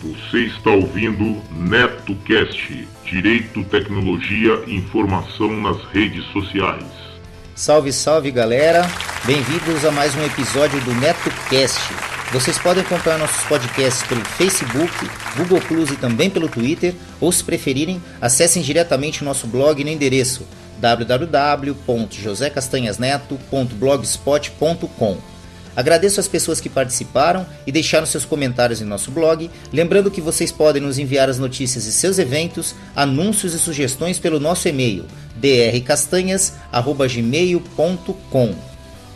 Você está ouvindo NetoCast, Direito, Tecnologia e Informação nas redes sociais. Salve, salve galera, bem-vindos a mais um episódio do NetoCast. Vocês podem acompanhar nossos podcasts pelo Facebook, Google Plus e também pelo Twitter, ou se preferirem, acessem diretamente o nosso blog no endereço www.josecastanhasneto.blogspot.com. Agradeço às pessoas que participaram e deixaram seus comentários em nosso blog, lembrando que vocês podem nos enviar as notícias de seus eventos, anúncios e sugestões pelo nosso e-mail drcastanhas@gmail.com.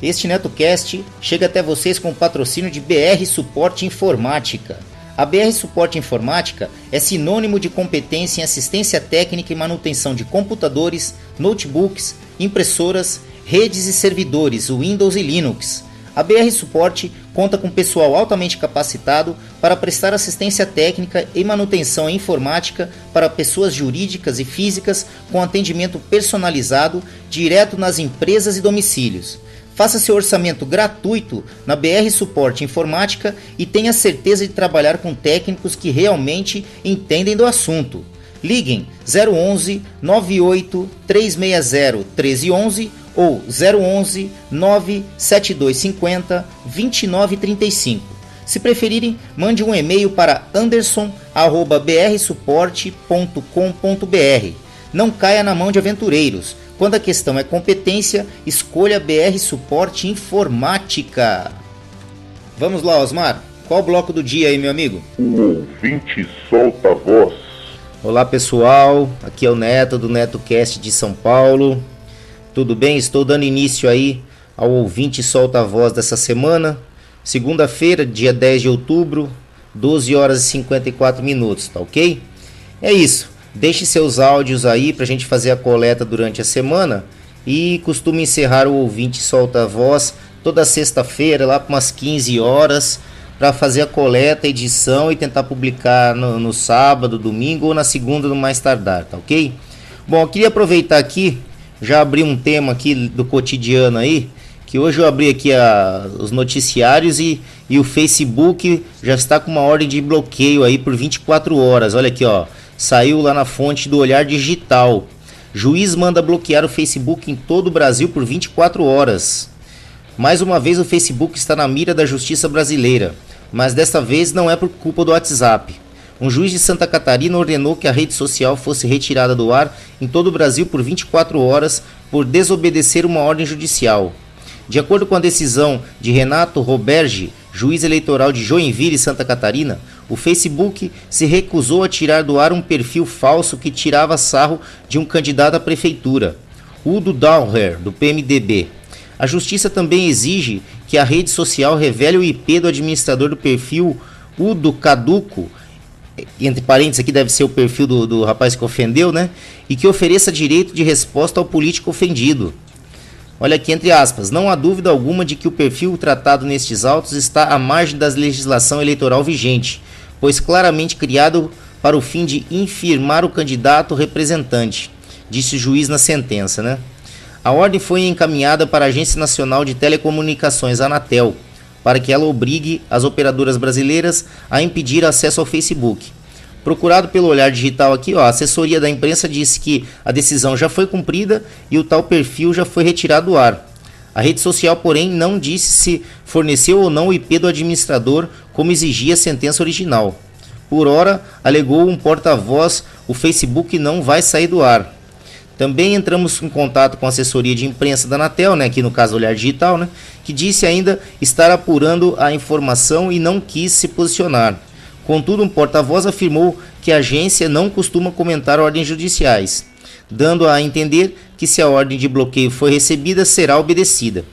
Este NetoCast chega até vocês com o patrocínio de BR Suporte Informática. A BR Suporte Informática é sinônimo de competência em assistência técnica e manutenção de computadores, notebooks, impressoras, redes e servidores Windows e Linux. A BR Suporte conta com pessoal altamente capacitado para prestar assistência técnica e manutenção em informática para pessoas jurídicas e físicas com atendimento personalizado direto nas empresas e domicílios. Faça seu orçamento gratuito na BR Suporte Informática e tenha certeza de trabalhar com técnicos que realmente entendem do assunto. Liguem 011 98 360 1311 ou 011 97250 2935. Se preferirem, mande um e-mail para anderson@brsuporte.com.br. Não caia na mão de aventureiros. Quando a questão é competência, escolha BR Suporte Informática. Vamos lá, Osmar. Qual o bloco do dia aí, meu amigo? O ouvinte solta a voz. Olá, pessoal. Aqui é o Neto do NetoCast de São Paulo. Tudo bem? Estou dando início aí ao ouvinte solta a voz dessa semana. Segunda-feira, dia 10 de outubro, 12 horas e 54 minutos, tá ok? É isso. Deixe seus áudios aí pra gente fazer a coleta durante a semana. E costumo encerrar o ouvinte solta a voz toda sexta-feira, lá para umas 15 horas, para fazer a coleta, edição e tentar publicar no sábado, domingo ou na segunda no mais tardar, tá ok? Bom, eu queria aproveitar aqui, já abri um tema aqui do cotidiano aí, que hoje eu abri aqui os noticiários e o Facebook já está com uma ordem de bloqueio aí por 24 horas, olha aqui ó, saiu lá na fonte do Olhar Digital. Juiz manda bloquear o Facebook em todo o Brasil por 24 horas. Mais uma vez o Facebook está na mira da justiça brasileira, mas desta vez não é por culpa do WhatsApp. Um juiz de Santa Catarina ordenou que a rede social fosse retirada do ar em todo o Brasil por 24 horas por desobedecer uma ordem judicial. De acordo com a decisão de Renato Roberge, juiz eleitoral de Joinville, Santa Catarina, o Facebook se recusou a tirar do ar um perfil falso que tirava sarro de um candidato à prefeitura, Udo Dauer, do PMDB. A justiça também exige que a rede social revele o IP do administrador do perfil Udo Caduco, entre parênteses aqui deve ser o perfil do rapaz que ofendeu, né? E que ofereça direito de resposta ao político ofendido. Olha aqui, entre aspas, não há dúvida alguma de que o perfil tratado nestes autos está à margem da legislação eleitoral vigente, pois claramente criado para o fim de infirmar o candidato representante, disse o juiz na sentença, né? A ordem foi encaminhada para a Agência Nacional de Telecomunicações, Anatel, para que ela obrigue as operadoras brasileiras a impedir acesso ao Facebook. Procurado pelo Olhar Digital aqui, ó, a assessoria da imprensa disse que a decisão já foi cumprida e o tal perfil já foi retirado do ar. A rede social, porém, não disse se forneceu ou não o IP do administrador, como exigia a sentença original. Por ora, alegou um porta-voz, o Facebook não vai sair do ar. Também entramos em contato com a assessoria de imprensa da Anatel, né, aqui no caso Olhar Digital, né, que disse ainda estar apurando a informação e não quis se posicionar. Contudo, um porta-voz afirmou que a agência não costuma comentar ordens judiciais, dando a entender que se a ordem de bloqueio foi recebida, será obedecida.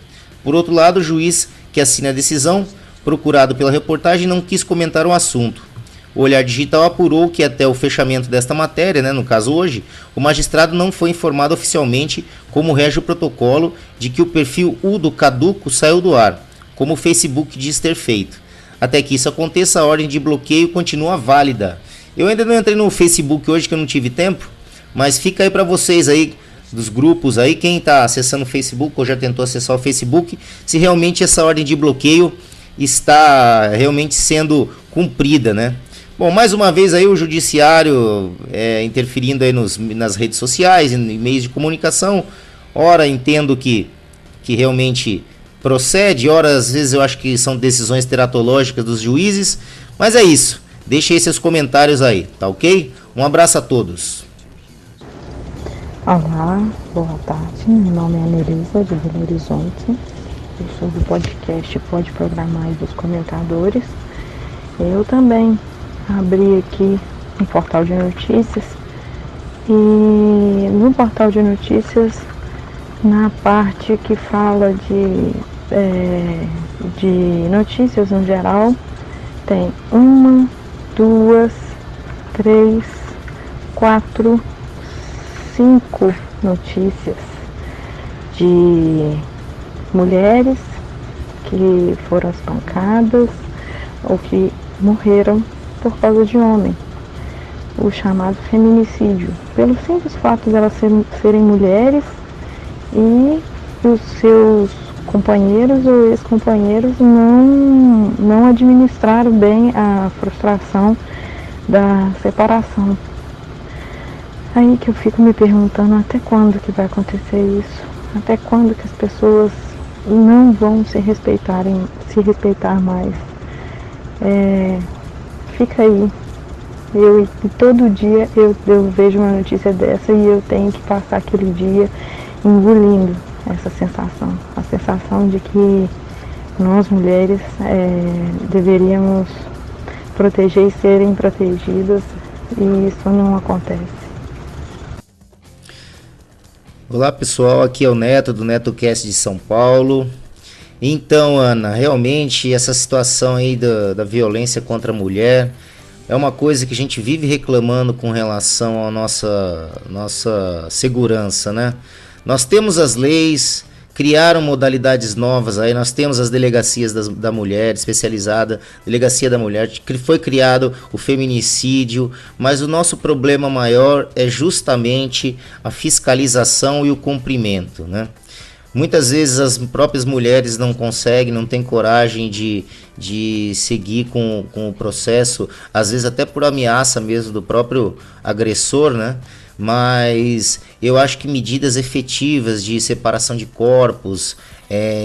Por outro lado, o juiz que assina a decisão, procurado pela reportagem, não quis comentar o assunto. O Olhar Digital apurou que até o fechamento desta matéria, né, no caso hoje, o magistrado não foi informado oficialmente como rege o protocolo de que o perfil Udo Caduco saiu do ar, como o Facebook diz ter feito. Até que isso aconteça, a ordem de bloqueio continua válida. Eu ainda não entrei no Facebook hoje que eu não tive tempo, mas fica aí para vocês aí, dos grupos aí, quem está acessando o Facebook ou já tentou acessar o Facebook, se realmente essa ordem de bloqueio está realmente sendo cumprida, né? Bom, mais uma vez aí o judiciário interferindo aí nas redes sociais, em meios de comunicação. Ora, entendo que realmente procede, ora, às vezes eu acho que são decisões teratológicas dos juízes, mas é isso. Deixe aí seus comentários aí, tá ok? Um abraço a todos. Olá, boa tarde. Meu nome é Anelisa, de Belo Horizonte. Eu sou do podcast Pode Programar e dos Comentadores. Eu também abri aqui um portal de notícias e no portal de notícias, na parte que fala de notícias no geral, tem 1, 2, 3, 4, 5 notícias de mulheres que foram espancadas ou que morreram por causa de homem, o chamado feminicídio, pelo simples fato de elas serem mulheres e os seus companheiros ou ex-companheiros não administraram bem a frustração da separação. Aí que eu fico me perguntando até quando que vai acontecer isso, até quando que as pessoas não vão se respeitar mais. Fica aí. Todo dia eu vejo uma notícia dessa e eu tenho que passar aquele dia engolindo essa sensação. A sensação de que nós mulheres deveríamos proteger e serem protegidas, e isso não acontece. Olá pessoal, aqui é o Neto do NetoCast de São Paulo. Então, Ana, realmente essa situação aí da violência contra a mulher é uma coisa que a gente vive reclamando com relação à nossa segurança, né? Nós temos as leis, criaram modalidades novas aí, nós temos as delegacias da mulher especializada, delegacia da mulher, que foi criado o feminicídio, mas o nosso problema maior é justamente a fiscalização e o cumprimento, né? Muitas vezes as próprias mulheres não conseguem, não têm coragem de seguir com o processo, às vezes até por ameaça mesmo do próprio agressor, né? Mas eu acho que medidas efetivas de separação de corpos,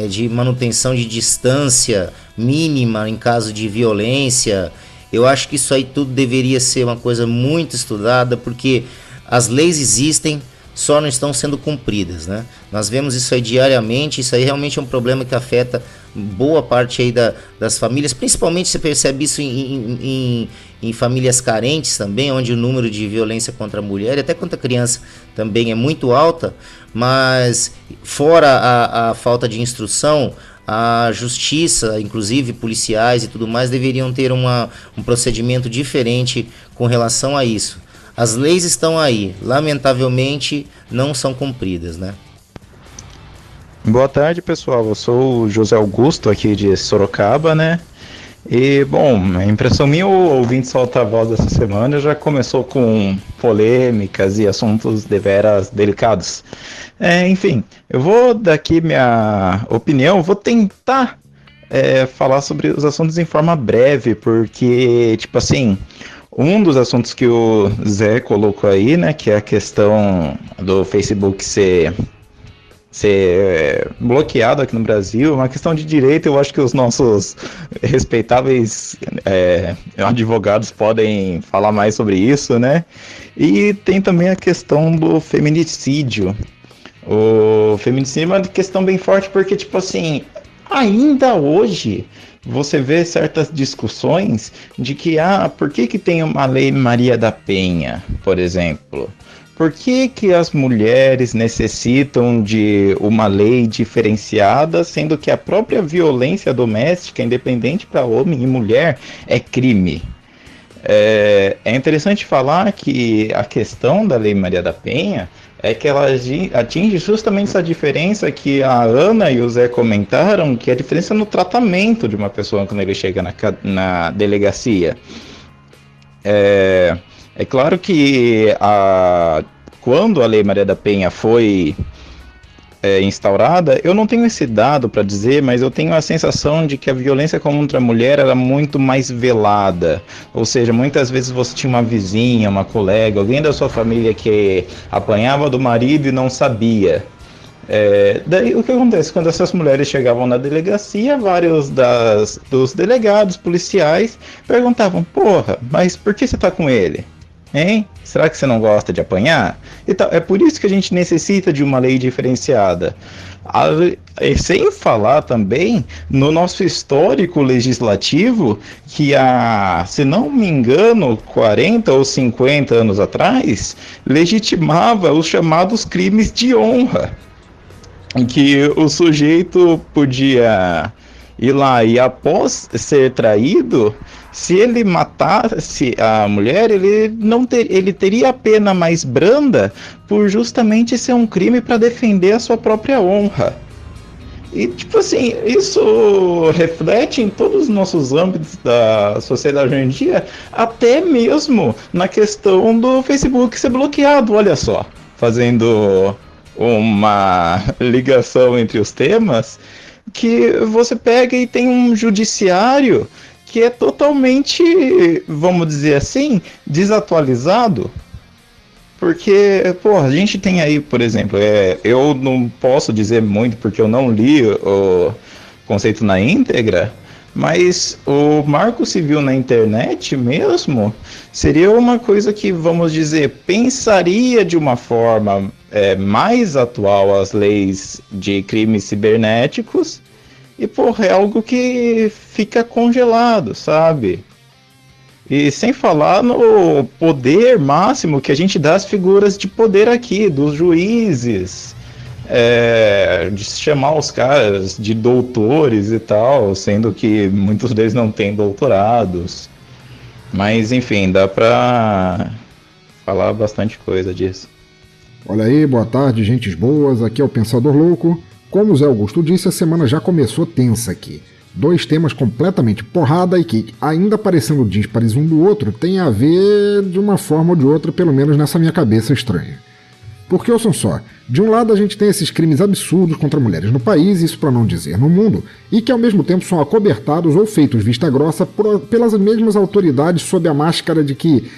de manutenção de distância mínima em caso de violência, eu acho que isso aí tudo deveria ser uma coisa muito estudada, porque as leis existem, só não estão sendo cumpridas, né? Nós vemos isso aí diariamente, isso aí realmente é um problema que afeta boa parte aí das famílias, principalmente você percebe isso em famílias carentes também, onde o número de violência contra a mulher e até contra a criança também é muito alta, mas fora a falta de instrução, a justiça, inclusive policiais e tudo mais, deveriam ter um procedimento diferente com relação a isso. As leis estão aí, lamentavelmente não são cumpridas, né? Boa tarde, pessoal. Eu sou o José Augusto, aqui de Sorocaba, né? E, bom, a impressão minha, o ouvinte solta a voz dessa semana já começou com polêmicas e assuntos deveras delicados. Enfim, eu vou dar aqui minha opinião, vou tentar falar sobre os assuntos em forma breve, porque, tipo assim, um dos assuntos que o Zé colocou aí, né, que é a questão do Facebook ser bloqueado aqui no Brasil, uma questão de direito. Eu acho que os nossos respeitáveis advogados podem falar mais sobre isso, né? E tem também a questão do feminicídio. O feminicídio é uma questão bem forte porque, tipo assim, ainda hoje você vê certas discussões de que, por que tem uma lei Maria da Penha, por exemplo? Por que as mulheres necessitam de uma lei diferenciada, sendo que a própria violência doméstica, independente para homem e mulher, é crime? É interessante falar que a questão da Lei Maria da Penha é que ela atinge justamente essa diferença que a Ana e o Zé comentaram, que é a diferença no tratamento de uma pessoa quando ele chega na delegacia. É claro que quando a Lei Maria da Penha foi instaurada, eu não tenho esse dado para dizer, mas eu tenho a sensação de que a violência contra a mulher era muito mais velada. Ou seja, muitas vezes você tinha uma vizinha, uma colega, alguém da sua família que apanhava do marido e não sabia. Daí o que acontece? Quando essas mulheres chegavam na delegacia, vários dos delegados policiais perguntavam: porra, mas por que você tá com ele? Hein? Será que você não gosta de apanhar? Então, é por isso que a gente necessita de uma lei diferenciada. Sem falar também no nosso histórico legislativo, que se não me engano, 40 ou 50 anos atrás, legitimava os chamados crimes de honra, em que o sujeito podia ir lá e, após ser traído, se ele matasse a mulher, ele teria a pena mais branda por justamente ser um crime para defender a sua própria honra. E, tipo assim, isso reflete em todos os nossos âmbitos da sociedade hoje em dia, até mesmo na questão do Facebook ser bloqueado, olha só, fazendo uma ligação entre os temas, que você pega e tem um judiciário que é totalmente, vamos dizer assim, desatualizado. Porque, a gente tem aí, por exemplo, eu não posso dizer muito porque eu não li o conceito na íntegra, mas o marco civil na internet mesmo seria uma coisa que, vamos dizer, pensaria de uma forma mais atual as leis de crimes cibernéticos. E, é algo que fica congelado, sabe? E sem falar no poder máximo que a gente dá às figuras de poder aqui, dos juízes, de chamar os caras de doutores e tal, sendo que muitos deles não têm doutorados. Mas, enfim, dá pra falar bastante coisa disso. Olha aí, boa tarde, gentes boas, aqui é o Pensador Louco. Como o Zé Augusto disse, a semana já começou tensa aqui. 2 temas completamente porrada e que, ainda parecendo díspares um do outro, tem a ver de uma forma ou de outra, pelo menos nessa minha cabeça estranha. Porque, ouçam só, de um lado a gente tem esses crimes absurdos contra mulheres no país, isso para não dizer no mundo, e que ao mesmo tempo são acobertados ou feitos vista grossa pelas mesmas autoridades sob a máscara de que,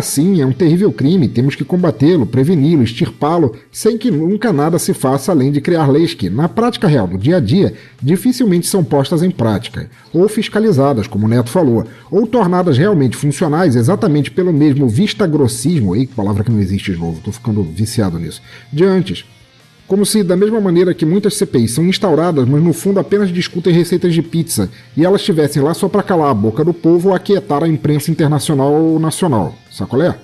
sim, é um terrível crime, temos que combatê-lo, preveni-lo, extirpá-lo, sem que nunca nada se faça além de criar leis que, na prática real do dia a dia, dificilmente são postas em prática, ou fiscalizadas, como o Neto falou, ou tornadas realmente funcionais exatamente pelo mesmo vista-grossismo, palavra que não existe de novo, tô ficando viciado nisso, de antes. Como se, da mesma maneira que muitas CPIs são instauradas, mas no fundo apenas discutem receitas de pizza, e elas estivessem lá só para calar a boca do povo ou aquietar a imprensa internacional ou nacional. Sacolé?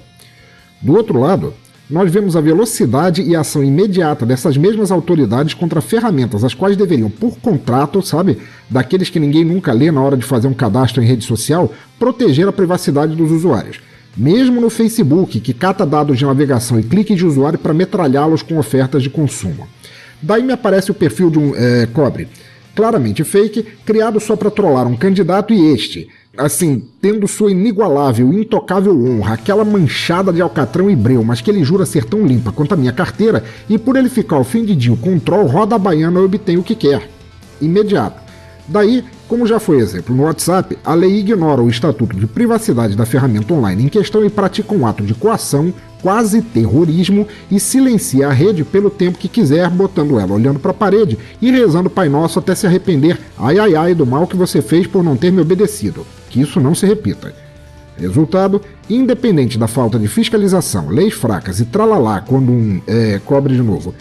Do outro lado, nós vemos a velocidade e a ação imediata dessas mesmas autoridades contra ferramentas as quais deveriam, por contrato, sabe, daqueles que ninguém nunca lê na hora de fazer um cadastro em rede social, proteger a privacidade dos usuários. Mesmo no Facebook, que cata dados de navegação e cliques de usuário para metralhá-los com ofertas de consumo. Daí me aparece o perfil de um cobre, claramente fake, criado só para trollar um candidato e este, assim, tendo sua inigualável e intocável honra, aquela manchada de alcatrão e breu, mas que ele jura ser tão limpa quanto a minha carteira, e por ele ficar ofendidinho com o troll, roda a baiana e obtém o que quer. Imediato. Daí, como já foi exemplo no WhatsApp, a lei ignora o estatuto de privacidade da ferramenta online em questão e pratica um ato de coação, quase terrorismo, e silencia a rede pelo tempo que quiser, botando ela olhando para a parede e rezando Pai Nosso até se arrepender, ai ai ai, do mal que você fez por não ter me obedecido. Que isso não se repita. Resultado, independente da falta de fiscalização, leis fracas e tralalá quando cobre de novo,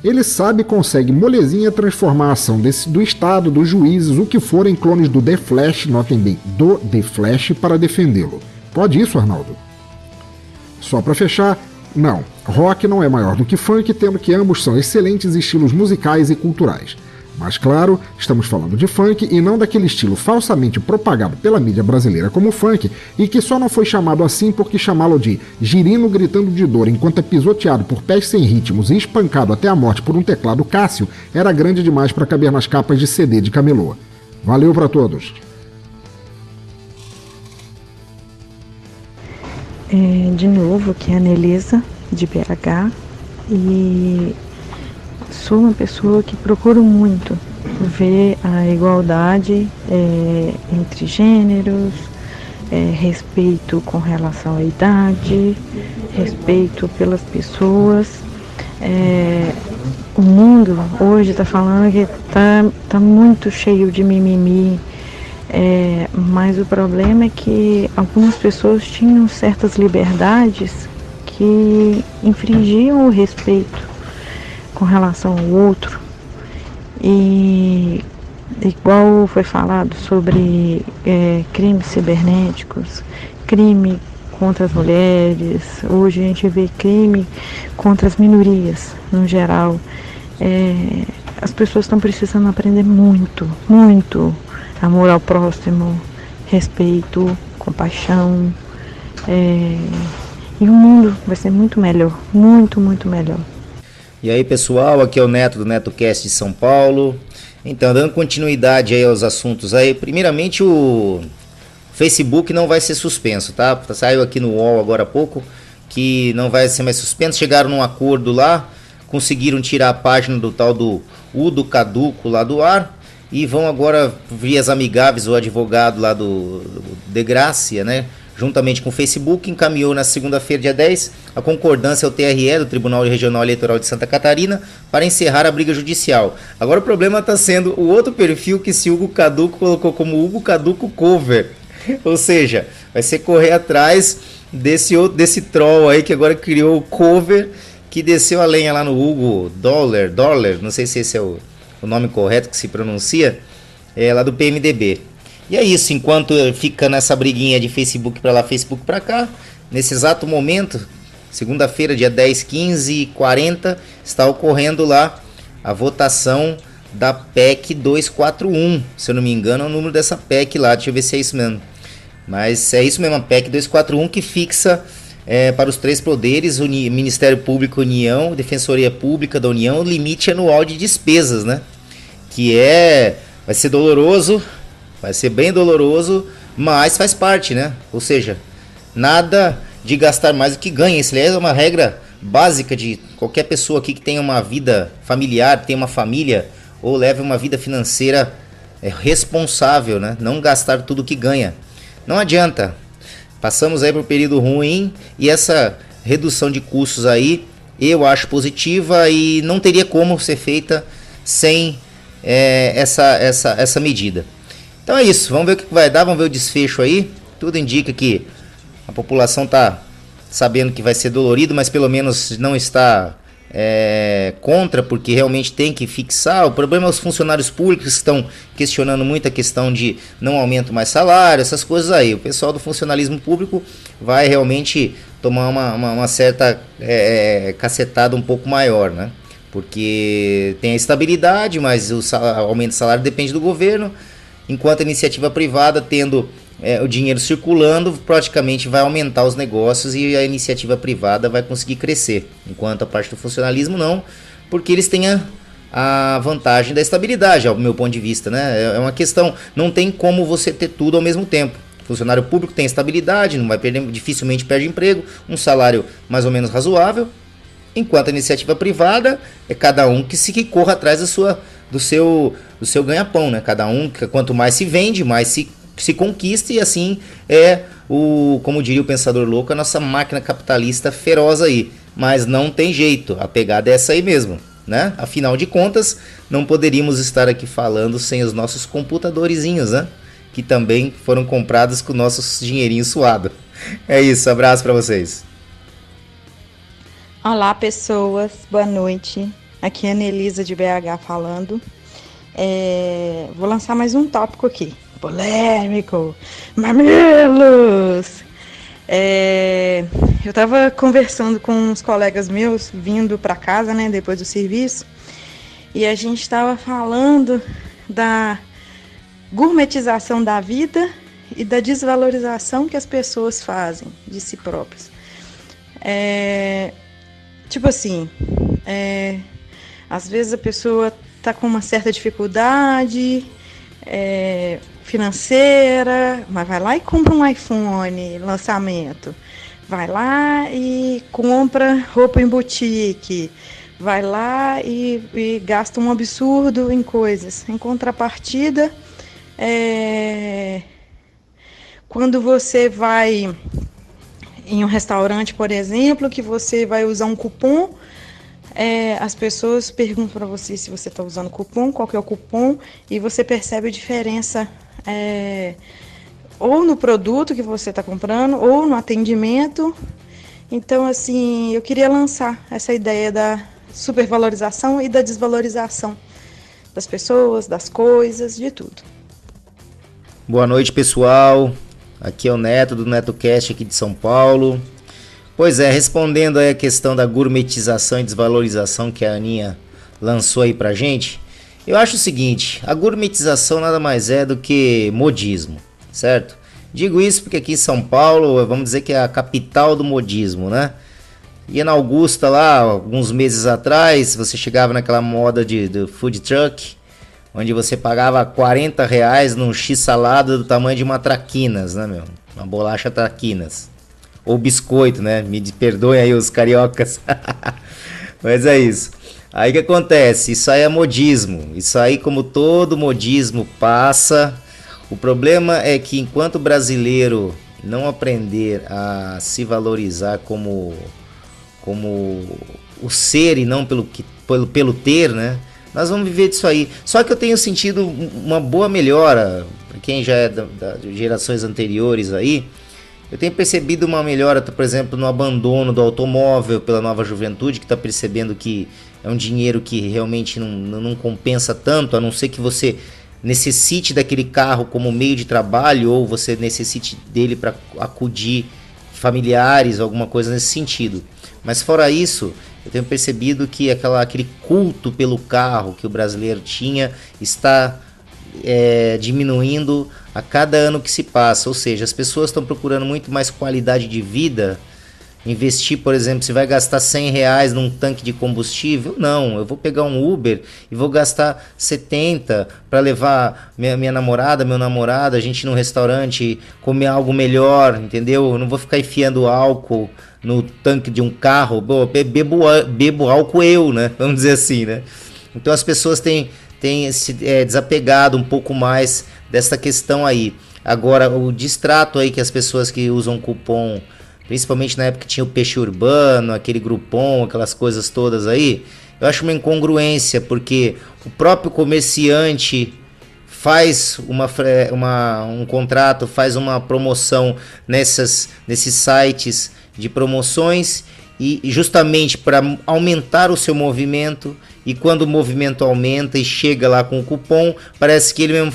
ele sabe e consegue molezinha transformar a ação do Estado, dos juízes, o que for em clones do The Flash, notem bem, do The Flash, para defendê-lo. Pode isso, Arnaldo? Só para fechar, não, rock não é maior do que funk, tendo que ambos são excelentes estilos musicais e culturais. Mas claro, estamos falando de funk e não daquele estilo falsamente propagado pela mídia brasileira como funk e que só não foi chamado assim porque chamá-lo de girino gritando de dor enquanto é pisoteado por pés sem ritmos e espancado até a morte por um teclado Cássio era grande demais para caber nas capas de CD de camelô. Valeu para todos! De novo, aqui é a Anelisa, de BH, e sou uma pessoa que procuro muito ver a igualdade entre gêneros, respeito com relação à idade, respeito pelas pessoas. O mundo hoje está falando que tá muito cheio de mimimi, mas o problema é que algumas pessoas tinham certas liberdades que infringiam o respeito com relação ao outro. E igual foi falado sobre crimes cibernéticos, crime contra as mulheres, hoje a gente vê crime contra as minorias no geral. As pessoas estão precisando aprender muito, muito amor ao próximo, respeito, compaixão, e o mundo vai ser muito melhor, muito, muito melhor. E aí, pessoal, aqui é o Neto do NetoCast de São Paulo. Então, dando continuidade aí aos assuntos aí, primeiramente o Facebook não vai ser suspenso, tá? Saiu aqui no UOL agora há pouco que não vai ser mais suspenso, chegaram num acordo lá, conseguiram tirar a página do tal do Udo Caduco lá do ar e vão agora, vias amigáveis, o advogado lá do De Grácia, né? Juntamente com o Facebook, encaminhou na segunda-feira, dia 10, a concordância ao TRE, do Tribunal Regional Eleitoral de Santa Catarina, para encerrar a briga judicial. Agora o problema está sendo o outro perfil que esse Hugo Caduco colocou como Hugo Caduco Cover. Ou seja, vai ser correr atrás desse troll aí que agora criou o cover, que desceu a lenha lá no Hugo Dollar, não sei se esse é o nome correto que se pronuncia, lá do PMDB. E é isso, enquanto fica nessa briguinha de Facebook para lá, Facebook para cá, nesse exato momento, segunda-feira, dia 10, 15h40, está ocorrendo lá a votação da PEC 241, se eu não me engano é o número dessa PEC lá, deixa eu ver se é isso mesmo. Mas é isso mesmo, a PEC 241 que fixa para os três poderes, o Ministério Público União, Defensoria Pública da União, o limite anual de despesas, né? Que vai ser doloroso. Vai ser bem doloroso, mas faz parte, né? Ou seja, nada de gastar mais do que ganha. Isso é uma regra básica de qualquer pessoa aqui que tenha uma vida familiar, tenha uma família ou leve uma vida financeira responsável, né? Não gastar tudo que ganha. Não adianta. Passamos aí por um período ruim e essa redução de custos aí eu acho positiva e não teria como ser feita sem essa medida. Então é isso, vamos ver o que vai dar, vamos ver o desfecho aí. Tudo indica que a população está sabendo que vai ser dolorido, mas pelo menos não está contra, porque realmente tem que fixar. O problema é os funcionários públicos que estão questionando muito a questão de não aumento mais salário, essas coisas aí. O pessoal do funcionalismo público vai realmente tomar uma certa cacetada um pouco maior, né? Porque tem a estabilidade, mas o aumento de salário depende do governo. Enquanto a iniciativa privada, tendo o dinheiro circulando, praticamente vai aumentar os negócios e a iniciativa privada vai conseguir crescer. Enquanto a parte do funcionalismo não, porque eles têm a vantagem da estabilidade, ao meu ponto de vista, né? É uma questão, não tem como você ter tudo ao mesmo tempo. O funcionário público tem estabilidade, não vai perder, dificilmente perde emprego, um salário mais ou menos razoável. Enquanto a iniciativa privada é cada um que corra atrás do seu ganha-pão, né? Cada um, quanto mais se vende, mais se conquista, e assim como diria o pensador louco, a nossa máquina capitalista feroz aí. Mas não tem jeito, a pegada é essa aí mesmo, né? Afinal de contas, não poderíamos estar aqui falando sem os nossos computadorzinhos, né? Que também foram comprados com o nosso dinheirinho suado. É isso, abraço para vocês. Olá, pessoas, boa noite. Aqui é a Anelisa de BH falando. Vou lançar mais um tópico aqui. Polêmico. Mamilos! Eu tava conversando com uns colegas meus, vindo para casa, né, depois do serviço. E a gente tava falando da gourmetização da vida e da desvalorização que as pessoas fazem de si próprias. Tipo assim, às vezes a pessoa está com uma certa dificuldade financeira, mas vai lá e compra um iPhone, lançamento. Vai lá e compra roupa em boutique. vai lá e gasta um absurdo em coisas. Em contrapartida, quando você vai em um restaurante, por exemplo, que você vai usar um cupom, as pessoas perguntam para você se você está usando cupom, qual que é o cupom, e você percebe a diferença ou no produto que você está comprando, ou no atendimento. Então, assim, eu queria lançar essa ideia da supervalorização e da desvalorização das pessoas, das coisas, de tudo. Boa noite, pessoal. Aqui é o Neto, do NetoCast aqui de São Paulo. Pois é, respondendo aí a questão da gourmetização e desvalorização que a Aninha lançou aí pra gente, eu acho o seguinte, a gourmetização nada mais é do que modismo, certo? Digo isso porque aqui em São Paulo, vamos dizer que é a capital do modismo, né? Ia na Augusta lá, alguns meses atrás, você chegava naquela moda do food truck, onde você pagava R$40 num x-salada do tamanho de uma traquinas, né, meu? Uma bolacha traquinas. Ou biscoito, né? Me perdoem aí os cariocas. Mas é isso. Aí o que acontece? Isso aí é modismo. Isso aí, como todo modismo, passa. O problema é que enquanto o brasileiro não aprender a se valorizar como o ser e não pelo ter, né? Nós vamos viver disso aí. Só que eu tenho sentido uma boa melhora, para quem já é das gerações anteriores aí, eu tenho percebido uma melhora, por exemplo, no abandono do automóvel pela nova juventude, que está percebendo que é um dinheiro que realmente não compensa tanto, a não ser que você necessite daquele carro como meio de trabalho ou você necessite dele para acudir familiares, alguma coisa nesse sentido. Mas fora isso, eu tenho percebido que aquele culto pelo carro que o brasileiro tinha está diminuindo a cada ano que se passa. Ou seja, as pessoas estão procurando muito mais qualidade de vida. Investir, por exemplo, se vai gastar R$100 num tanque de combustível, não, eu vou pegar um Uber e vou gastar 70 para levar minha namorada, meu namorado, a gente ir num restaurante, comer algo melhor, entendeu? Eu não vou ficar enfiando álcool no tanque de um carro, bebo álcool eu, né? Vamos dizer assim, né? Então as pessoas têm se desapegado um pouco mais dessa questão aí. Agora, o distrato aí que as pessoas que usam cupom, principalmente na época que tinha o Peixe Urbano, aquele Groupon, aquelas coisas todas aí, eu acho uma incongruência, porque o próprio comerciante faz um contrato, faz uma promoção nesses sites de promoções, e justamente para aumentar o seu movimento, e quando o movimento aumenta e chega lá com o cupom, parece que ele mesmo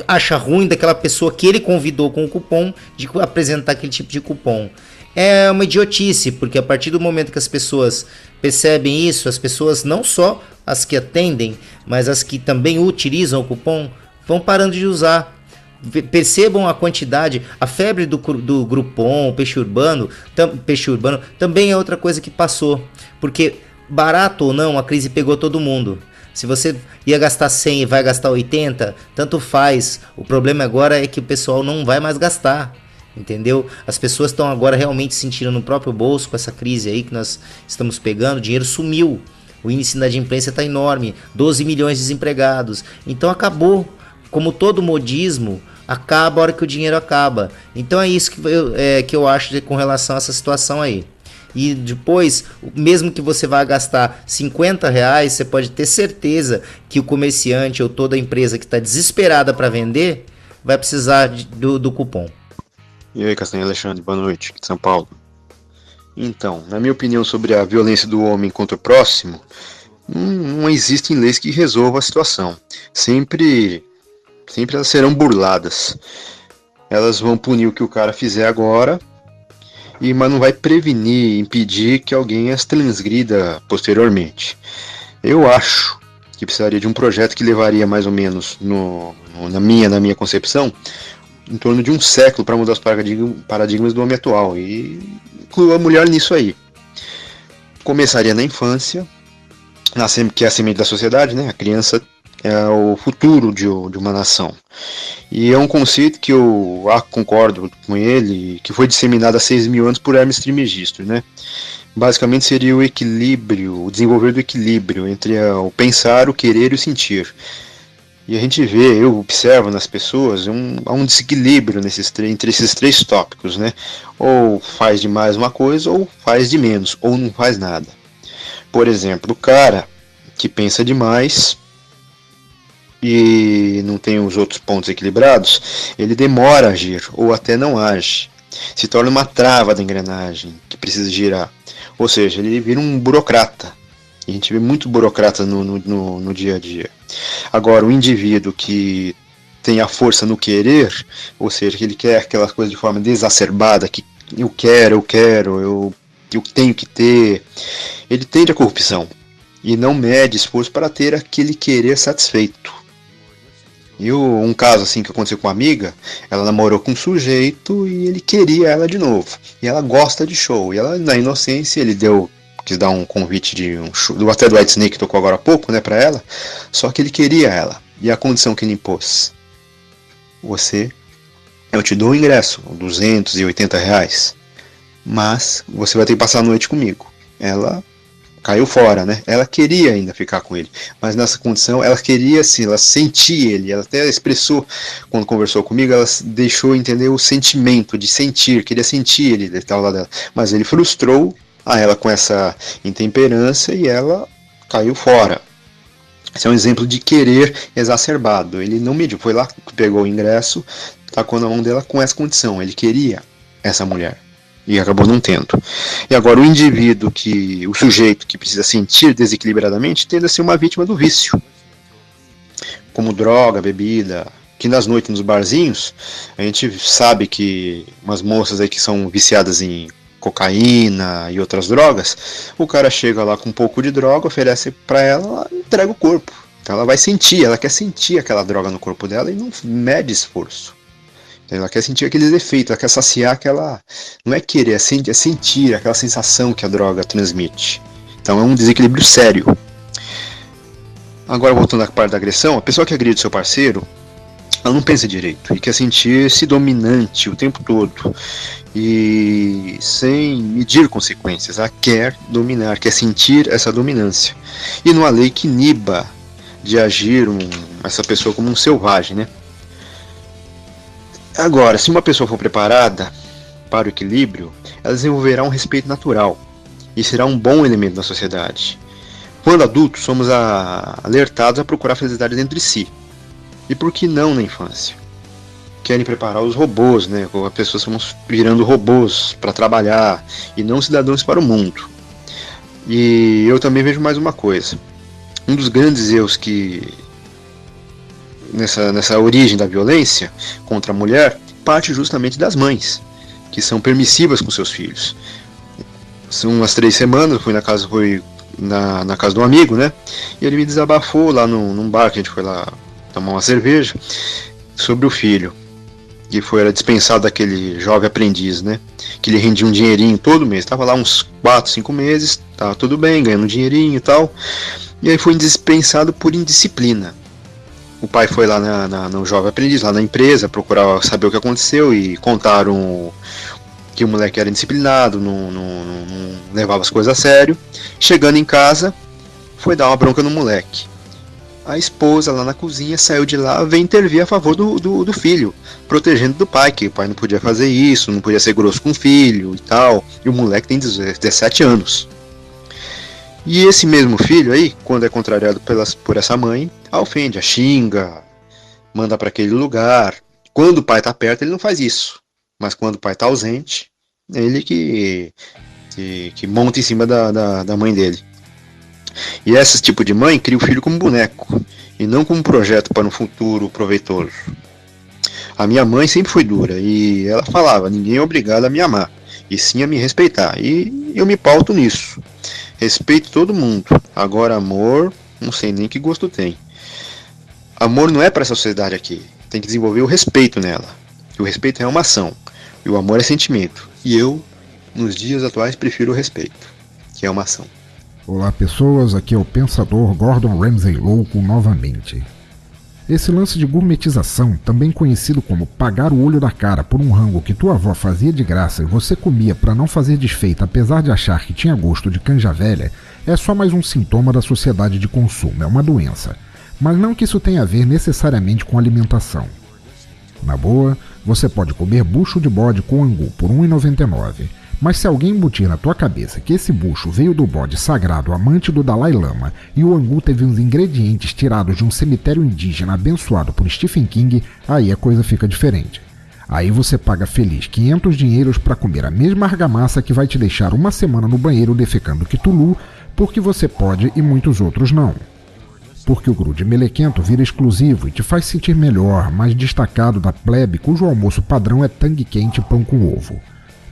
acha ruim daquela pessoa que ele convidou com o cupom de apresentar aquele tipo de cupom. É uma idiotice, porque a partir do momento que as pessoas percebem isso, as pessoas, não só as que atendem, mas as que também utilizam o cupom, vão parando de usar. Percebam a quantidade, a febre do Groupon, Peixe Urbano também é outra coisa que passou, porque barato ou não, a crise pegou todo mundo. Se você ia gastar 100 e vai gastar 80, tanto faz. O problema agora é que o pessoal não vai mais gastar, entendeu? As pessoas estão agora realmente sentindo no próprio bolso com essa crise aí que nós estamos pegando. O dinheiro sumiu, o índice de inadimplência está enorme, 12 milhões de desempregados. Então acabou, como todo modismo, acaba a hora que o dinheiro acaba. Então é isso que eu acho com relação a essa situação aí. E depois, mesmo que você vá gastar R$50, você pode ter certeza que o comerciante ou toda a empresa que está desesperada para vender vai precisar do cupom. E aí, Castanha Alexandre, boa noite, de São Paulo. Então, na minha opinião sobre a violência do homem contra o próximo, não existem leis que resolvam a situação. Sempre elas serão burladas. Elas vão punir o que o cara fizer agora, mas não vai prevenir, impedir que alguém as transgrida posteriormente. Eu acho que precisaria de um projeto que levaria mais ou menos, na minha concepção, em torno de um século para mudar os paradigmas do homem atual, e incluir a mulher nisso aí. Começaria na infância, que é a semente da sociedade, né? A criança é o futuro de uma nação. E é um conceito que eu concordo com ele, que foi disseminado há 6.000 anos por Hermes Trismegisto, né? Basicamente seria o equilíbrio, o desenvolver do equilíbrio entre o pensar, o querer e o sentir. E a gente vê, eu observo nas pessoas, há um desequilíbrio entre esses três tópicos, né? Ou faz demais uma coisa, ou faz de menos, ou não faz nada. Por exemplo, o cara que pensa demais e não tem os outros pontos equilibrados, ele demora a agir, ou até não age. Se torna uma trava da engrenagem que precisa girar. Ou seja, ele vira um burocrata. A gente vê muito burocrata no dia a dia. Agora, o indivíduo que tem a força no querer, ou seja, que ele quer aquela coisa de forma desacerbada, que eu quero, eu tenho que ter, ele tende à corrupção e não mede esforço para ter aquele querer satisfeito. E um caso assim que aconteceu com uma amiga, ela namorou com um sujeito e ele queria ela de novo. E ela gosta de show. E ela, na inocência, ele quis dar um convite de um show, até do Whitesnake que tocou agora há pouco, né, pra ela. Só que ele queria ela. E a condição que ele impôs: eu te dou o ingresso, R$280, mas você vai ter que passar a noite comigo. Ela caiu fora, né? Ela queria ainda ficar com ele, mas nessa condição ela queria, assim, ela sentia ele. Ela até expressou, quando conversou comigo, ela deixou entender o sentimento de sentir, queria sentir ele ao lado dela, mas ele frustrou a ela com essa intemperância e ela caiu fora. Esse é um exemplo de querer exacerbado. Ele não mediu, foi lá, pegou o ingresso, tacou na mão dela com essa condição. Ele queria essa mulher e acabou não tendo. E agora o sujeito que precisa sentir desequilibradamente tende a ser uma vítima do vício, como droga, bebida, que nas noites nos barzinhos, a gente sabe que umas moças aí que são viciadas em cocaína e outras drogas, o cara chega lá com um pouco de droga, oferece pra ela, ela entrega o corpo. Então ela vai sentir, ela quer sentir aquela droga no corpo dela e não mede esforço. Ela quer sentir aqueles efeitos, ela quer saciar aquela... Não é querer, é sentir aquela sensação que a droga transmite. Então é um desequilíbrio sério. Agora, voltando à parte da agressão, a pessoa que agride seu parceiro, ela não pensa direito e quer sentir-se dominante o tempo todo. E sem medir consequências. Ela quer dominar, quer sentir essa dominância. E não há lei que iniba de agir essa pessoa como um selvagem, né? Agora, se uma pessoa for preparada para o equilíbrio, ela desenvolverá um respeito natural e será um bom elemento da sociedade. Quando adultos, somos alertados a procurar felicidade entre si. E por que não na infância? Querem preparar os robôs, né? As pessoas estão virando robôs para trabalhar e não cidadãos para o mundo. E eu também vejo mais uma coisa. Um dos grandes erros que nessa origem da violência contra a mulher parte justamente das mães, que são permissivas com seus filhos. São umas 3 semanas, fui na casa de um amigo, né? E ele me desabafou lá num bar que a gente foi lá tomar uma cerveja sobre o filho, que era dispensado daquele jovem aprendiz, né? Que ele rendia um dinheirinho todo mês, estava lá uns 4, 5 meses, tava tudo bem, ganhando um dinheirinho e tal. E aí foi dispensado por indisciplina. O pai foi lá no jovem aprendiz, lá na empresa, procurar saber o que aconteceu e contaram que o moleque era indisciplinado, não levava as coisas a sério. Chegando em casa, foi dar uma bronca no moleque. A esposa lá na cozinha saiu de lá, veio intervir a favor do filho, protegendo do pai, que o pai não podia fazer isso, não podia ser grosso com o filho e tal. E o moleque tem 17 anos. E esse mesmo filho aí, quando é contrariado por essa mãe, a ofende, a xinga, manda para aquele lugar. Quando o pai está perto, ele não faz isso. Mas quando o pai está ausente, ele que monta em cima da mãe dele. E esse tipo de mãe cria o filho como boneco, e não como projeto para um futuro proveitoso. A minha mãe sempre foi dura, e ela falava, ninguém é obrigado a me amar, e sim a me respeitar. E eu me pauto nisso. Respeito todo mundo. Agora amor, não sei nem que gosto tem. Amor não é para essa sociedade aqui. Tem que desenvolver o respeito nela. E o respeito é uma ação. E o amor é sentimento. E eu, nos dias atuais, prefiro o respeito, que é uma ação. Olá pessoas, aqui é o Pensador Gordon Ramsay Louco novamente. Esse lance de gourmetização, também conhecido como pagar o olho da cara por um rango que tua avó fazia de graça e você comia para não fazer desfeita apesar de achar que tinha gosto de canja velha, é só mais um sintoma da sociedade de consumo, é uma doença. Mas não que isso tenha a ver necessariamente com alimentação. Na boa, você pode comer bucho de bode com angu por R$ 1,99, mas se alguém embutir na tua cabeça que esse bucho veio do bode sagrado amante do Dalai Lama e o angu teve uns ingredientes tirados de um cemitério indígena abençoado por Stephen King, aí a coisa fica diferente. Aí você paga feliz 500 dinheiros para comer a mesma argamassa que vai te deixar uma semana no banheiro defecando Cthulhu, porque você pode e muitos outros não. Porque o grude melequento vira exclusivo e te faz sentir melhor, mais destacado da plebe cujo almoço padrão é tangue quente e pão com ovo.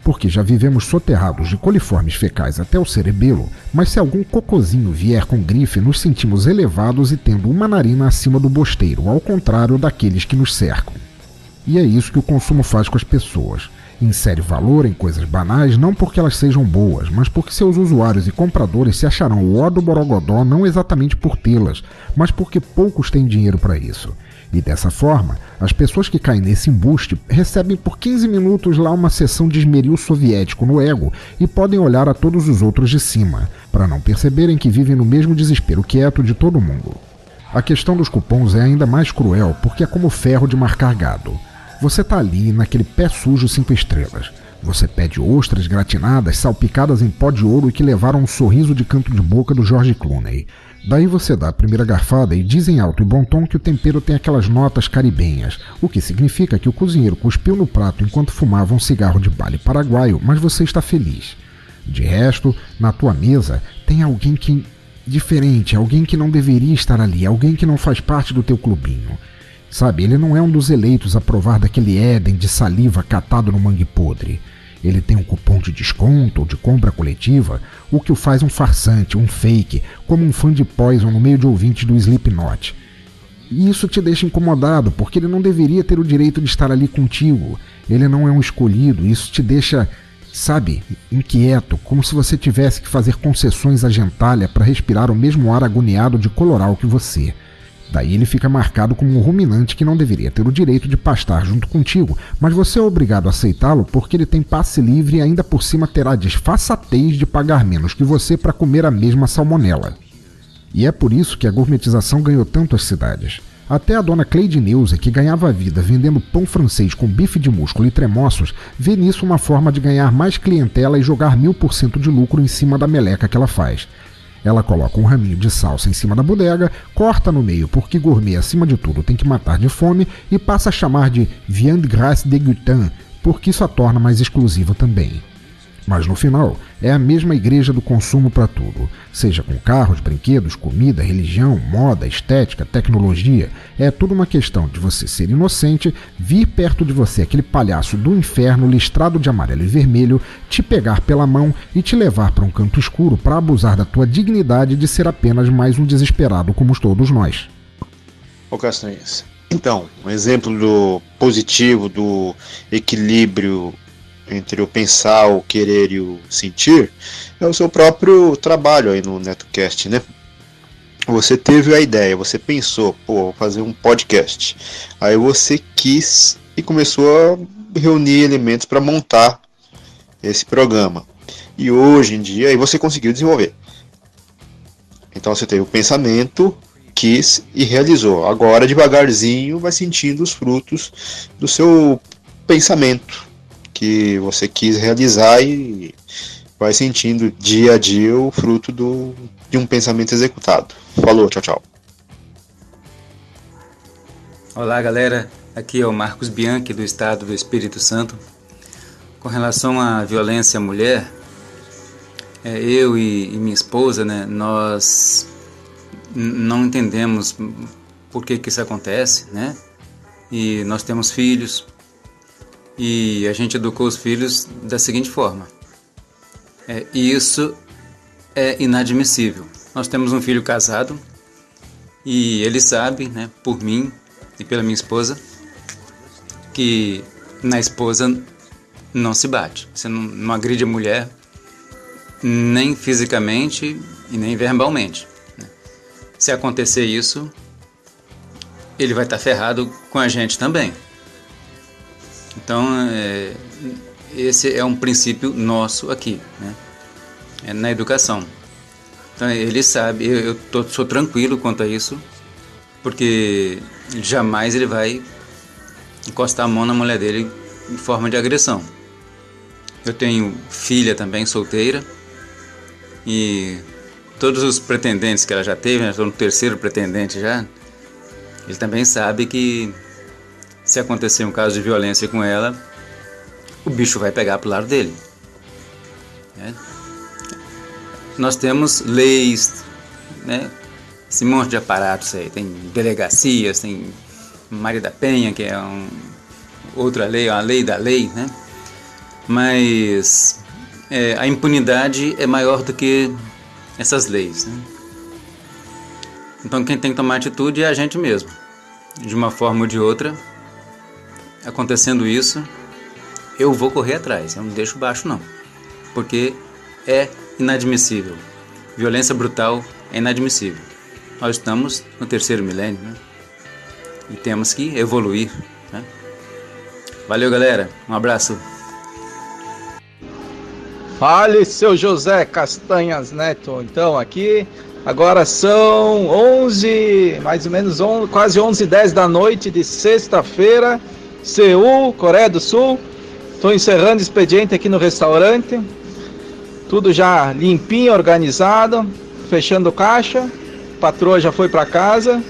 Porque já vivemos soterrados de coliformes fecais até o cerebelo, mas se algum cocozinho vier com grife, nos sentimos elevados e tendo uma narina acima do bosteiro, ao contrário daqueles que nos cercam. E é isso que o consumo faz com as pessoas. Insere valor em coisas banais não porque elas sejam boas, mas porque seus usuários e compradores se acharão o ó do borogodó não exatamente por tê-las, mas porque poucos têm dinheiro para isso. E dessa forma, as pessoas que caem nesse embuste recebem por 15 minutos lá uma sessão de esmeril soviético no ego e podem olhar a todos os outros de cima, para não perceberem que vivem no mesmo desespero quieto de todo mundo. A questão dos cupons é ainda mais cruel porque é como ferro de marcar gado. Você tá ali naquele pé sujo 5 estrelas. Você pede ostras gratinadas, salpicadas em pó de ouro e que levaram um sorriso de canto de boca do George Clooney. Daí você dá a primeira garfada e diz em alto e bom tom que o tempero tem aquelas notas caribenhas, o que significa que o cozinheiro cuspiu no prato enquanto fumava um cigarro de bale paraguaio, mas você está feliz. De resto, na tua mesa tem alguém que diferente, alguém que não deveria estar ali, alguém que não faz parte do teu clubinho. Sabe, ele não é um dos eleitos a provar daquele Éden de saliva catado no mangue podre. Ele tem um cupom de desconto ou de compra coletiva, o que o faz um farsante, um fake, como um fã de Poison no meio de ouvintes do Slipknot. E isso te deixa incomodado, porque ele não deveria ter o direito de estar ali contigo. Ele não é um escolhido, isso te deixa, sabe, inquieto, como se você tivesse que fazer concessões à gentalha para respirar o mesmo ar agoniado de coloral que você. Daí ele fica marcado como um ruminante que não deveria ter o direito de pastar junto contigo, mas você é obrigado a aceitá-lo porque ele tem passe livre e ainda por cima terá a desfaçatez de pagar menos que você para comer a mesma salmonela. E é por isso que a gourmetização ganhou tanto as cidades. Até a dona Cleide Neuza, que ganhava a vida vendendo pão francês com bife de músculo e tremoços, vê nisso uma forma de ganhar mais clientela e jogar 1000% de lucro em cima da meleca que ela faz. Ela coloca um raminho de salsa em cima da bodega, corta no meio porque gourmet acima de tudo tem que matar de fome e passa a chamar de viande grasse de Gutin, porque isso a torna mais exclusiva também. Mas no final, é a mesma igreja do consumo para tudo, seja com carros, brinquedos, comida, religião, moda, estética, tecnologia. É tudo uma questão de você ser inocente, vir perto de você aquele palhaço do inferno listrado de amarelo e vermelho, te pegar pela mão e te levar para um canto escuro para abusar da tua dignidade de ser apenas mais um desesperado como todos nós. Ô Castanhas, então, um exemplo do positivo, do equilíbrio entre o pensar, o querer e o sentir, é o seu próprio trabalho aí no NetoCast, né? Você teve a ideia, você pensou, vou fazer um podcast. Aí você quis e começou a reunir elementos para montar esse programa. E hoje em dia, aí você conseguiu desenvolver. Então você teve o pensamento, quis e realizou. Agora, devagarzinho, vai sentindo os frutos do seu pensamento, que você quis realizar e vai sentindo dia a dia o fruto de um pensamento executado. Falou, tchau, tchau. Olá, galera. Aqui é o Marcos Bianchi, do estado do Espírito Santo. Com relação à violência à mulher, eu e minha esposa, né, nós não entendemos por que isso acontece, né? E nós temos filhos. E a gente educou os filhos da seguinte forma. E isso é inadmissível. Nós temos um filho casado e ele sabe, né, por mim e pela minha esposa, que na esposa não se bate. Você não agride a mulher nem fisicamente e nem verbalmente, né? Se acontecer isso, ele vai estar ferrado com a gente também. Então, esse é um princípio nosso aqui, né? Na educação. Então, ele sabe, sou tranquilo quanto a isso, porque jamais ele vai encostar a mão na mulher dele em forma de agressão. Eu tenho filha também, solteira, e todos os pretendentes que ela já teve, estou no terceiro pretendente já, ele também sabe que se acontecer um caso de violência com ela, o bicho vai pegar pro lado dele, né? Nós temos leis, né? Esse monte de aparatos aí, tem delegacias, tem Maria da Penha, que é outra lei, uma lei da lei, né? Mas a impunidade é maior do que essas leis, né? Então quem tem que tomar atitude é a gente mesmo. De uma forma ou de outra, acontecendo isso, eu vou correr atrás, eu não deixo baixo não, porque é inadmissível. Violência brutal é inadmissível. Nós estamos no terceiro milênio, né? E temos que evoluir, né? Valeu, galera, um abraço. Fale, seu José Castanhas Neto. Então, aqui, agora são 11, mais ou menos quase 11h10 da noite de sexta-feira, Seul, Coreia do Sul. Estou encerrando o expediente aqui no restaurante. Tudo já limpinho, organizado, fechando caixa. A patroa já foi para casa.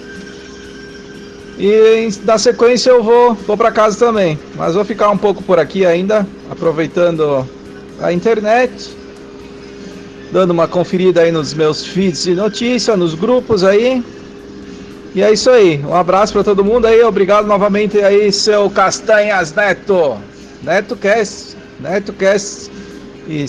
E na sequência eu vou para casa também. Mas vou ficar um pouco por aqui ainda, aproveitando a internet, dando uma conferida aí nos meus feeds de notícia, nos grupos aí. E é isso aí. Um abraço para todo mundo aí. Obrigado novamente aí, seu Castanhas Neto. NetoCast. E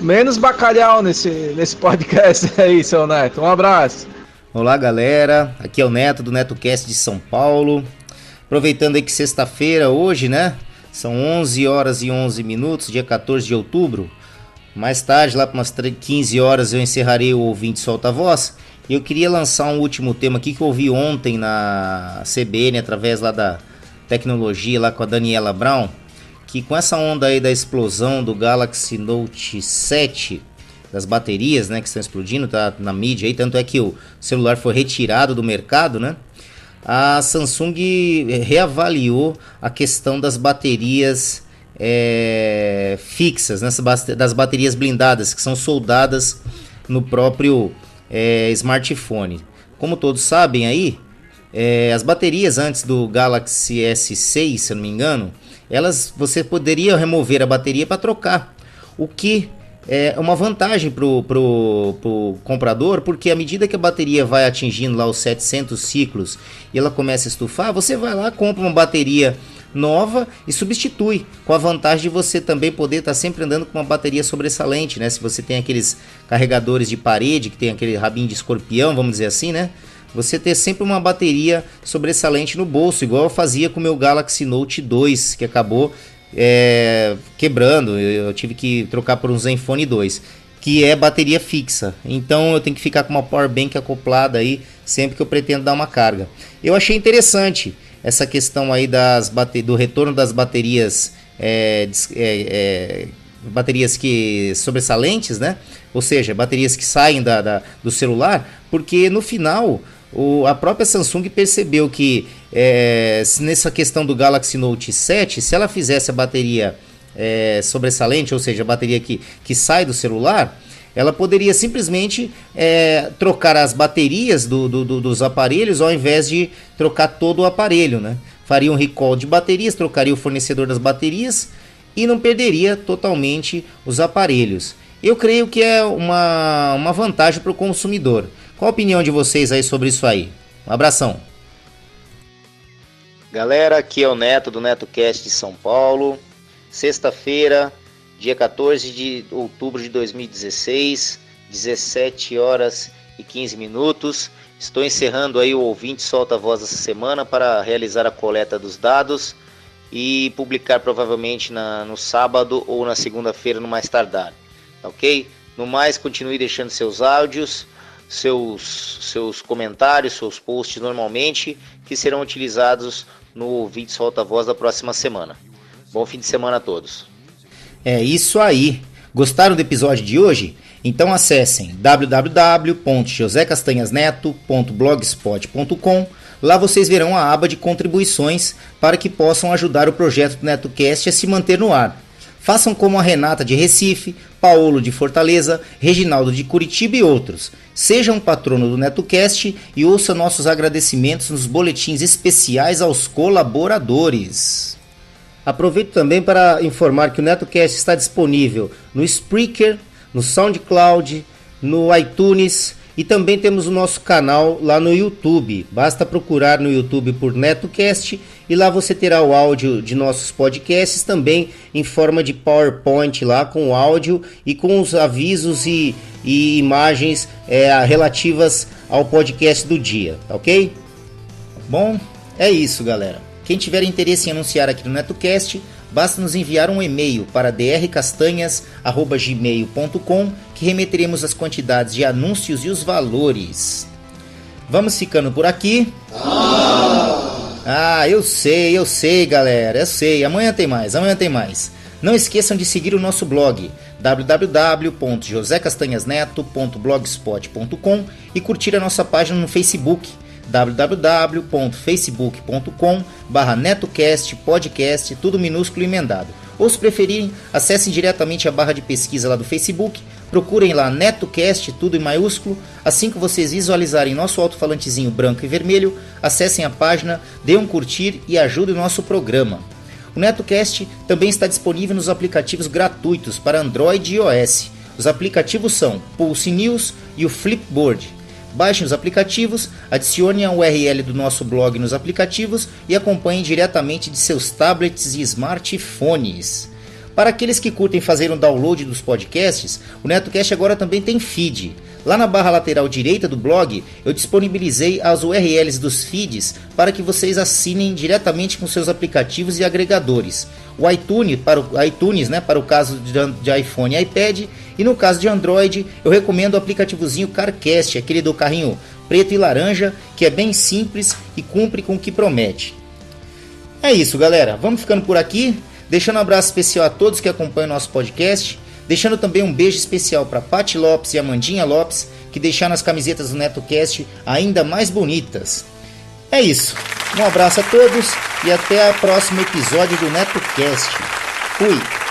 menos bacalhau nesse podcast aí, seu Neto. Um abraço. Olá, galera. Aqui é o Neto do NetoCast de São Paulo. Aproveitando aí que sexta-feira hoje, né? São 11 horas e 11 minutos, dia 14 de outubro. Mais tarde, lá para umas 15 horas, eu encerrarei o Ouvinte Solta a Voz. E eu queria lançar um último tema aqui que eu ouvi ontem na CBN, através lá da tecnologia, lá com a Daniela Brown, que com essa onda aí da explosão do Galaxy Note 7, das baterias, né, que estão explodindo, tá na mídia aí, tanto é que o celular foi retirado do mercado, né? A Samsung reavaliou a questão das baterias fixas, né, das baterias blindadas, que são soldadas no próprio smartphone. Como todos sabem aí, as baterias antes do Galaxy S6, se eu não me engano, você poderia remover a bateria para trocar, o que é uma vantagem pro comprador, porque à medida que a bateria vai atingindo lá os 700 ciclos e ela começa a estufar, você vai lá, compra uma bateria nova e substitui, com a vantagem de você também poder estar sempre andando com uma bateria sobressalente, né? Se você tem aqueles carregadores de parede, que tem aquele rabinho de escorpião, vamos dizer assim, né? Você ter sempre uma bateria sobressalente no bolso, igual eu fazia com o meu Galaxy Note 2, que acabou quebrando. Eu tive que trocar por um Zenfone 2, que é bateria fixa. Então eu tenho que ficar com uma power bank acoplada aí sempre que eu pretendo dar uma carga. Eu achei interessante essa questão aí do retorno das baterias baterias que sobressalentes, né? Ou seja, baterias que saem do celular, porque no final a própria Samsung percebeu que nessa questão do Galaxy Note 7, se ela fizesse a bateria sobressalente, ou seja, a bateria que sai do celular, ela poderia simplesmente trocar as baterias dos aparelhos ao invés de trocar todo o aparelho, né? Faria um recall de baterias, trocaria o fornecedor das baterias e não perderia totalmente os aparelhos. Eu creio que é uma vantagem para o consumidor. Qual a opinião de vocês aí sobre isso aí? Um abração. Galera, aqui é o Neto do NetoCast de São Paulo. Sexta-feira, dia 14 de outubro de 2016, 17 horas e 15 minutos. Estou encerrando aí o Ouvinte Solta a Voz essa semana para realizar a coleta dos dados e publicar provavelmente no sábado ou na segunda-feira no mais tardar. Ok? No mais, continue deixando seus áudios seus comentários, seus posts normalmente, que serão utilizados no Ouvinte Solta a Voz da próxima semana. Bom fim de semana a todos. É isso aí. Gostaram do episódio de hoje? Então acessem www.josecastanhasneto.blogspot.com. Lá vocês verão a aba de contribuições para que possam ajudar o projeto do NetoCast a se manter no ar. Façam como a Renata de Recife, Paulo de Fortaleza, Reginaldo de Curitiba e outros. Seja um patrono do NetoCast e ouça nossos agradecimentos nos boletins especiais aos colaboradores. Aproveito também para informar que o NetoCast está disponível no Spreaker, no SoundCloud, no iTunes e também temos o nosso canal lá no YouTube. Basta procurar no YouTube por NetoCast e lá você terá o áudio de nossos podcasts também em forma de PowerPoint lá com o áudio e com os avisos e imagens relativas ao podcast do dia, ok? Bom, é isso, galera. Quem tiver interesse em anunciar aqui no NetoCast, basta nos enviar um e-mail para drcastanhas@gmail.com que remeteremos as quantidades de anúncios e os valores. Vamos ficando por aqui. Eu sei, galera, eu sei. Amanhã tem mais. Não esqueçam de seguir o nosso blog www.josecastanhasneto.blogspot.com e curtir a nossa página no Facebook www.facebook.com/netocast podcast, tudo minúsculo e emendado. Ou se preferirem, acessem diretamente a barra de pesquisa lá do Facebook, procurem lá NetoCast, tudo em maiúsculo. Assim que vocês visualizarem nosso alto-falantezinho branco e vermelho, acessem a página, dêem um curtir e ajudem o nosso programa. O NetoCast também está disponível nos aplicativos gratuitos para Android e iOS. Os aplicativos são Pulse News e o Flipboard. Baixem os aplicativos, adicionem a URL do nosso blog nos aplicativos e acompanhem diretamente de seus tablets e smartphones. Para aqueles que curtem fazer um download dos podcasts, o NetoCast agora também tem feed. Lá na barra lateral direita do blog, eu disponibilizei as URLs dos feeds para que vocês assinem diretamente com seus aplicativos e agregadores. O iTunes, para o caso de iPhone e iPad, e no caso de Android, eu recomendo o aplicativozinho CarCast, aquele do carrinho preto e laranja, que é bem simples e cumpre com o que promete. É isso, galera. Vamos ficando por aqui, deixando um abraço especial a todos que acompanham o nosso podcast, deixando também um beijo especial para Paty Lopes e Amandinha Lopes, que deixaram as camisetas do NetoCast ainda mais bonitas. É isso. Um abraço a todos e até o próximo episódio do NetoCast. Fui!